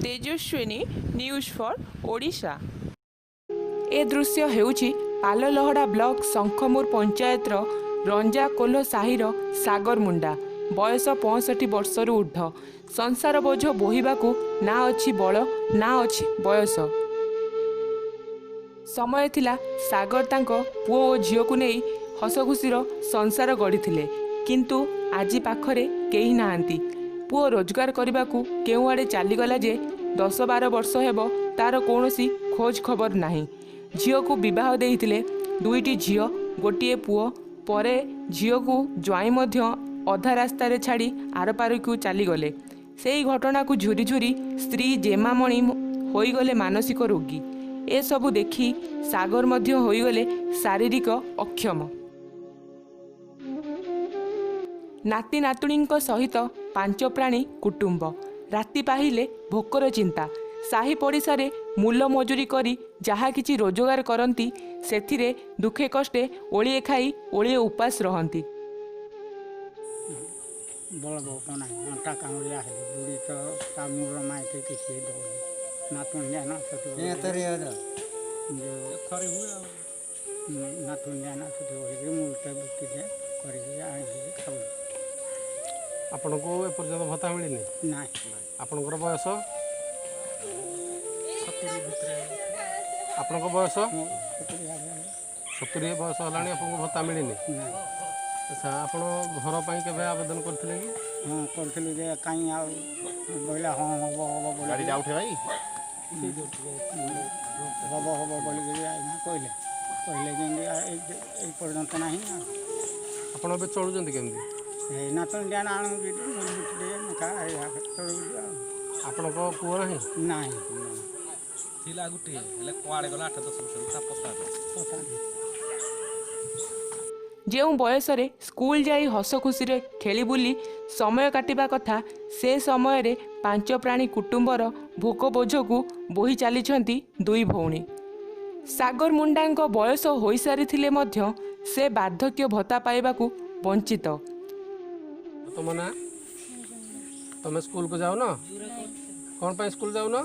Tejaswini news for Odisha. ए दृश्य हेउछि ललहडा ब्लॉक शंखमुर पंचायत रंजा कोल्ह साहिर सागर मुंडा बयस 65 वर्षरू ऊर्ध संसार बोझ बोहिबाकू ना अछि बल ना अछि बयस। समय थिला सागर तांको पुओ ओ झियो को नहीं हसखुशीर संसार गढ़ी किंतु आजी पाखरे केही नाहांती। पुओ रोजगार करबाकू केउ आड़े चलीगला जे 10-12 वर्ष हेबो तार कौनसी खोज खबर नाही। झियो को विवाह देइथिले दुईटी झियो गोटिए पुओ परे झियो को ज्वाई मध्य अधा रास्ता रे छाड़ी आरपार को चलीगले। सेही घटना को झुरी झुरी स्त्री जेमामणि होईगले मानसिक रोगी। ए सबु देखी सागर मध्य होईगले शारीरिक अक्षम। नाती नातुणी सहित 5 प्राणी कुटुंब राति पाहिले भोकर चिंता। साही पड़िशा रे मूल मजूरी करी जहा किछि रोजगार करती सेथिरे दुखे कष्टे ओळिए खाई ओळिए उपास रहंती। बड़ बोकना अंटा कामरिया है बुढ़ी तो कामूर मायके किसी दो नातुनिया ना तो ये तरी है जो खरी हुआ नातुनिया ना तो ये मूलते बुद्धि दे करी आए खाऊ। आपण को ए पर्यंत भत्ता मिलनी ना आपनकर बयस 70 भितरे आपनकर बयस 70 बयस हलानी आपन भत्ता मिलनी ना। अच्छा आपण घर पाई केबे आवेदन करथिले कि हां करथिले जे काई आ बोला हां हबो गाड़ी जा उठे भाई हबो बोली जे आइना कहले जे ए पर्यंत नाही। आपण बे चलु जंती केमदी ए ना तो ध्यान आनु दे ना का चलु आपण को पुओ नाही नाही थिला गुटी हेले कोआडे गला 8-10 वर्ष ता पता जो बयस रे स्कूल जाई हस खुशी रे खेली बुली समय काटिबा कथा से समय रे 5 प्राणी कुटुंबर भोक बोझ को बोही चली दुई भौणी। सागर मुंडा बयस हो सारी थिले मध्य से बार्धक्य भत्ता पाइबाकू वंचित। तुम ना तुम स्कूल को जाओ ना कौन पाई स्कूल जाओ ना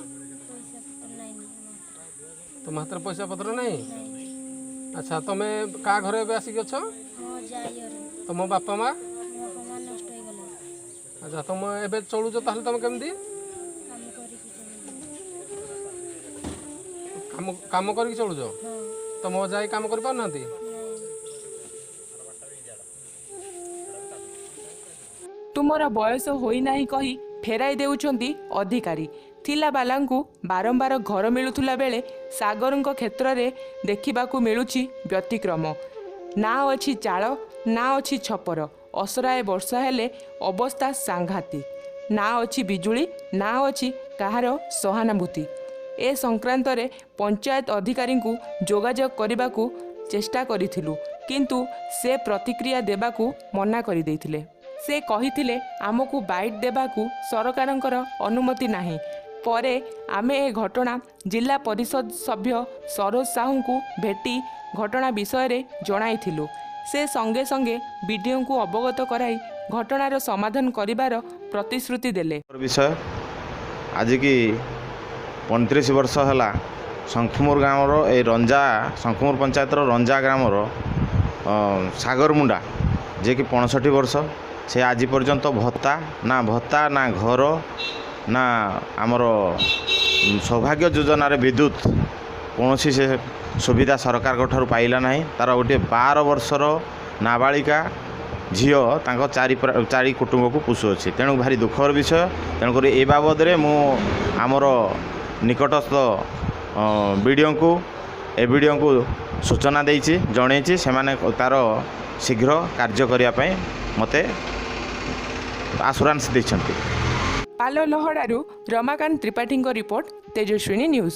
तुम हाथ पैसा पत्र नहीं। अच्छा तुम्हें का घरे भी आसिक अछ तुम बापा माँ अच्छा तुम एबे चलुच ताहले तुम केमदी काम करके चलुच तुम जाई काम कर पार नाती। तुमर बयस होई नाही कही फेराई देउछंती अधिकारी। थिला बालांकु बारंबार घर मिलुथुला बेले सागरଙ୍କ क्षेत्ररे देखिबाकू मिलुछि व्यतिक्रम। ना अछि चाळ ना अछि छपर असराए वर्षा हेले अवस्था सांघातिक। ना अछि बिजुली ना अछि काहार सहानुभूति। ए संक्रांत रे पंचायत अधिकारी को जोगाजोग करबाकू चेष्टा करिथिलु किंतु से प्रतिक्रिया देबाकू मना करि दैथिले। से कहिथिले आमको बाइट देबाकू सरकारंकर अनुमति नाही। परे आमे ए घटना जिला परिषद सभ्य सरोज साहू को भेटी घटना विषय रे जणाइथिलु। से संगे संगे वीडियो को अवगत कराई घटनार समाधान करिवार प्रतिश्रुति देले। विषय आज की 29 वर्ष है शंखमुर ग्रामर ए रंजा शंखमुर पंचायत रंजा ग्रामर सागर मुंडा जे कि 65 वर्ष से आज पर्यंत भत्ता ना घर ना आमर सौभाग्य योजना रे विद्युत कौन से सुविधा सरकार ठार पाइला ना। तार गोटे 12 वर्षर नाबालिका झील चारि कुटुंब को पोषु अच्छी तेणु भारी दुखर विषय। तेणुक ए बाबद आमर निकटस्थ वीडियो को सूचना देइछि जणैछि सेमाने तार शीघ्र कार्य करने मते आश्योरेंस देइछन्ति। ललहडारू रमाकांत त्रिपाठी रिपोर्ट तेजस्विनी न्यूज।